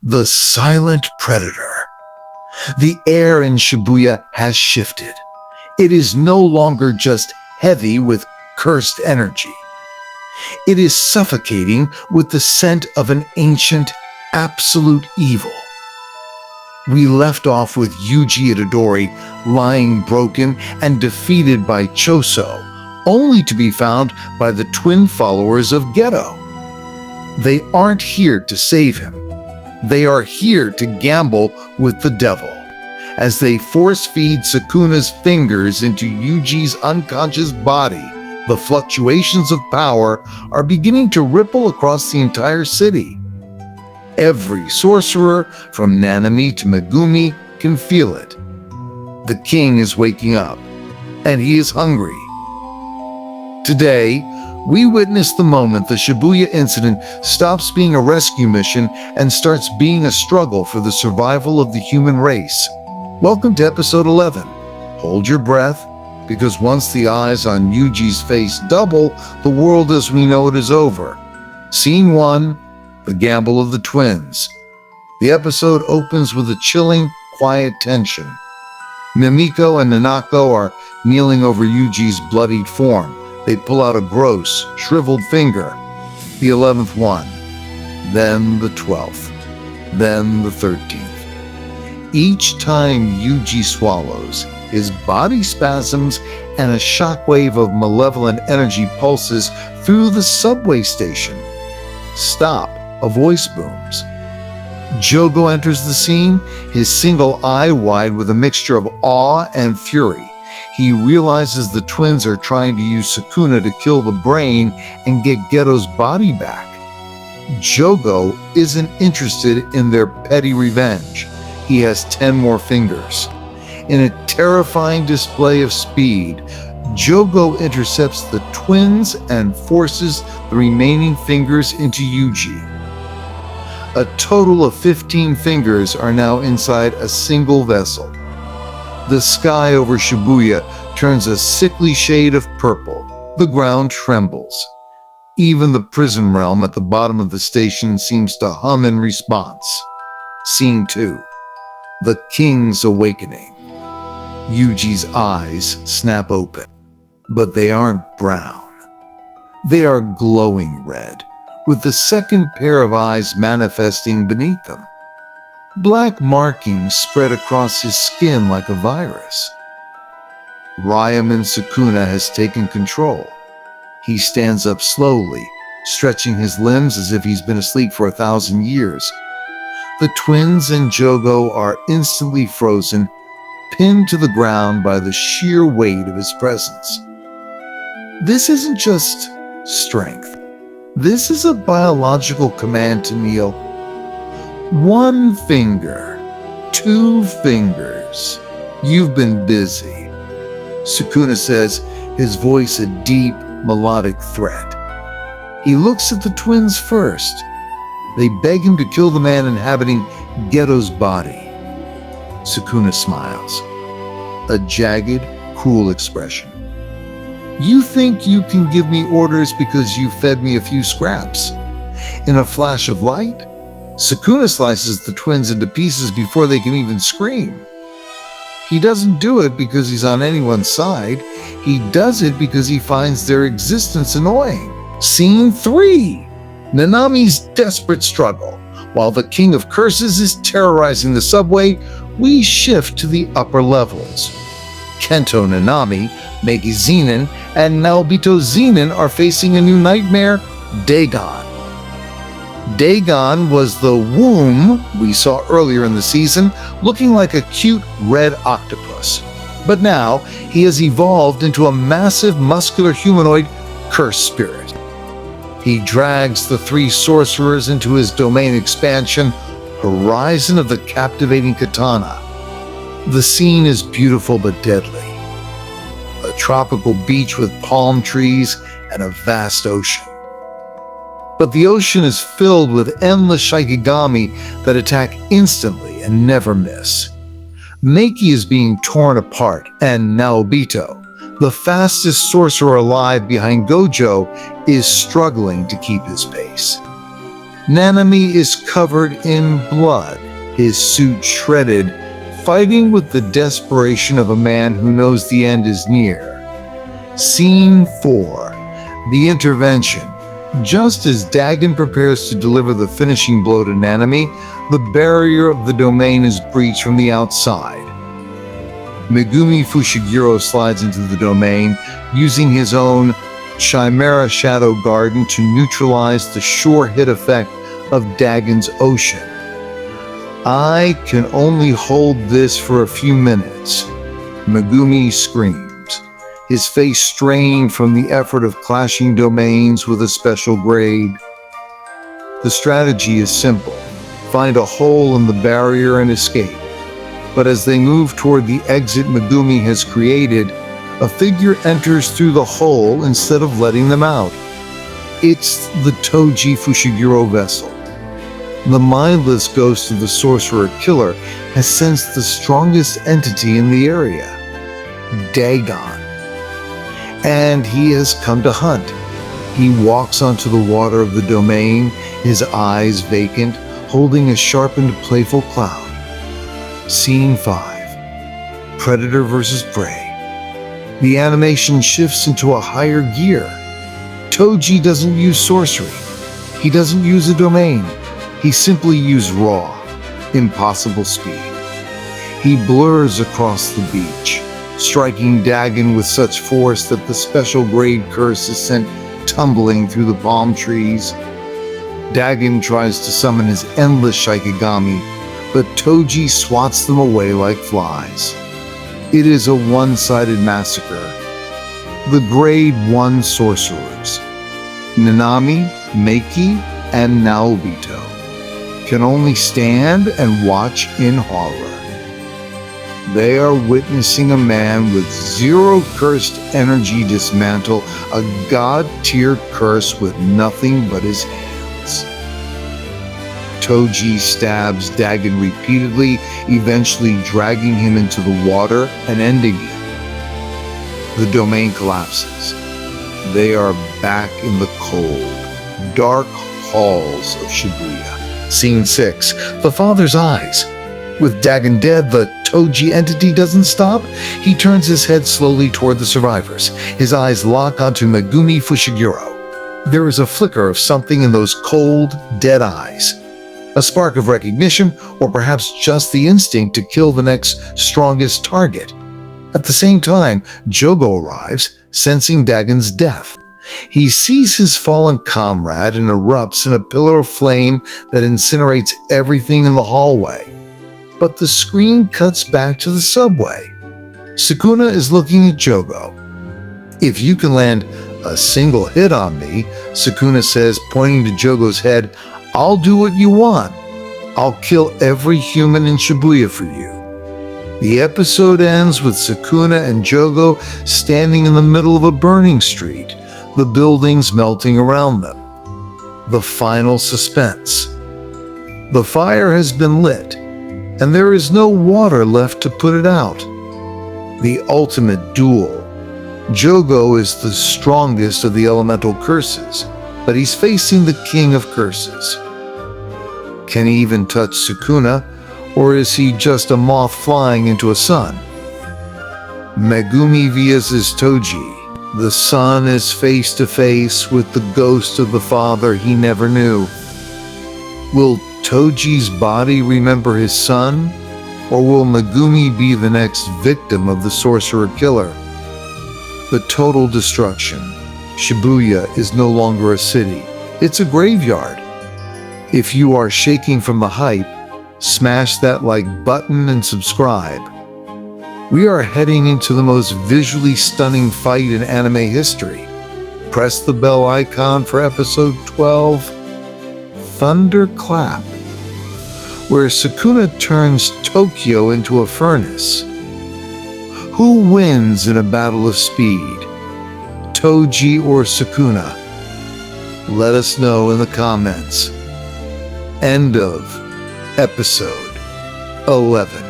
The silent predator. The air in Shibuya has shifted. It is no longer just heavy with cursed energy. It is suffocating with the scent of an ancient, absolute evil. We left off with Yuji Itadori lying broken and defeated by Choso, only to be found by the twin followers of Geto. They aren't here to save him. They are here to gamble with the devil, as they force-feed Sukuna's fingers into Yuji's unconscious body. The fluctuations of power are beginning to ripple across the entire city. Every sorcerer, from Nanami to Megumi, can feel it. The king is waking up, and he is hungry. Today, we witness the moment the Shibuya incident stops being a rescue mission and starts being a struggle for the survival of the human race. Welcome to episode 11. Hold your breath, because once the eyes on Yuji's face double, the world as we know it is over. Scene 1. The Gamble of the Twins. The episode opens with a chilling, quiet tension. Mimiko and Nanako are kneeling over Yuji's bloodied form. They pull out a gross, shriveled finger. The 11th one. Then the 12th. Then the 13th. Each time Yuji swallows, his body spasms and a shockwave of malevolent energy pulses through the subway station. Stop. A voice booms. Jogo enters the scene, his single eye wide with a mixture of awe and fury. He realizes the twins are trying to use Sukuna to kill the brain and get Geto's body back. Jogo isn't interested in their petty revenge. He has 10 more fingers. In a terrifying display of speed, Jogo intercepts the twins and forces the remaining fingers into Yuji. A total of 15 fingers are now inside a single vessel. The sky over Shibuya turns a sickly shade of purple. The ground trembles. Even the prison realm at the bottom of the station seems to hum in response. Scene 2. The King's Awakening. Yuji's eyes snap open, but they aren't brown. They are glowing red, with the second pair of eyes manifesting beneath them. Black markings spread across his skin like a virus. Ryomen Sukuna has taken control. He stands up slowly, stretching his limbs as if he's been asleep for 1,000 years. The twins and Jogo are instantly frozen, pinned to the ground by the sheer weight of his presence. This isn't just strength. This is a biological command to kneel. 1 finger, 2 fingers. You've been busy. Sukuna says, his voice a deep, melodic threat. He looks at the twins first. They beg him to kill the man inhabiting Geto's body. Sukuna smiles. A jagged, cruel expression. You think you can give me orders because you fed me a few scraps? In a flash of light, Sukuna slices the twins into pieces before they can even scream. He doesn't do it because he's on anyone's side. He does it because he finds their existence annoying. Scene 3. Nanami's desperate struggle. While the King of Curses is terrorizing the subway, we shift to the upper levels. Kento Nanami, Meiki Zenin, and Naobito Zenin are facing a new nightmare, Dagon. Dagon was the womb we saw earlier in the season, looking like a cute red octopus. But now, he has evolved into a massive muscular humanoid curse spirit. He drags the 3 sorcerers into his domain expansion, Horizon of the Captivating Katana. The scene is beautiful but deadly. A tropical beach with palm trees and a vast ocean. But the ocean is filled with endless shikigami that attack instantly and never miss. Meiki is being torn apart, and Naobito, the fastest sorcerer alive behind Gojo, is struggling to keep his pace. Nanami is covered in blood, his suit shredded, fighting with the desperation of a man who knows the end is near. Scene 4. The intervention. Just as Dagon prepares to deliver the finishing blow to Nanami, the barrier of the domain is breached from the outside. Megumi Fushiguro slides into the domain, using his own Chimera Shadow Garden to neutralize the sure hit effect of Dagon's ocean. "I can only hold this for a few minutes," Megumi screams, his face strained from the effort of clashing domains with a special grade. The strategy is simple: find a hole in the barrier and escape. But as they move toward the exit Megumi has created, a figure enters through the hole instead of letting them out. It's the Toji Fushiguro vessel. The mindless ghost of the sorcerer killer has sensed the strongest entity in the area, Dagon, and he has come to hunt. He walks onto the water of the domain, his eyes vacant, holding a sharpened, playful cloud. Scene 5. Predator vs. Prey. The animation shifts into a higher gear. Toji doesn't use sorcery. He doesn't use a domain. He simply uses raw, impossible speed. He blurs across the beach, striking Dagon with such force that the special grade curse is sent tumbling through the palm trees. Dagon tries to summon his endless Shikigami, but Toji swats them away like flies. It is a one-sided massacre. The Grade 1 sorcerers, Nanami, Meiki, and Naobito, can only stand and watch in horror. They are witnessing a man with zero cursed energy dismantle a god-tier curse with nothing but his hands. Toji stabs Dagon repeatedly, eventually dragging him into the water and ending him. The domain collapses. They are back in the cold, dark halls of Shibuya. Scene 6. The father's eyes. With Dagon dead, the Toji entity doesn't stop. He turns his head slowly toward the survivors. His eyes lock onto Megumi Fushiguro. There is a flicker of something in those cold, dead eyes. A spark of recognition, or perhaps just the instinct to kill the next strongest target. At the same time, Jogo arrives, sensing Dagon's death. He sees his fallen comrade and erupts in a pillar of flame that incinerates everything in the hallway. But the screen cuts back to the subway. Sukuna is looking at Jogo. "If you can land a single hit on me," Sukuna says, pointing to Jogo's head, "I'll do what you want. I'll kill every human in Shibuya for you." The episode ends with Sukuna and Jogo standing in the middle of a burning street, the buildings melting around them. The final suspense. The fire has been lit, and there is no water left to put it out. The ultimate duel. Jogo is the strongest of the elemental curses, but he's facing the king of curses. Can he even touch Sukuna, or is he just a moth flying into a sun? Megumi vs. Toji. The son is face to face with the ghost of the father he never knew. Will Toji's body remember his son, or will Megumi be the next victim of the sorcerer killer? The total destruction. Shibuya is no longer a city. It's a graveyard. If you are shaking from the hype, smash that like button and subscribe. We are heading into the most visually stunning fight in anime history. Press the bell icon for episode 12, Thunderclap, where Sukuna turns Tokyo into a furnace. Who wins in a battle of speed? Toji or Sukuna? Let us know in the comments. End of episode 11.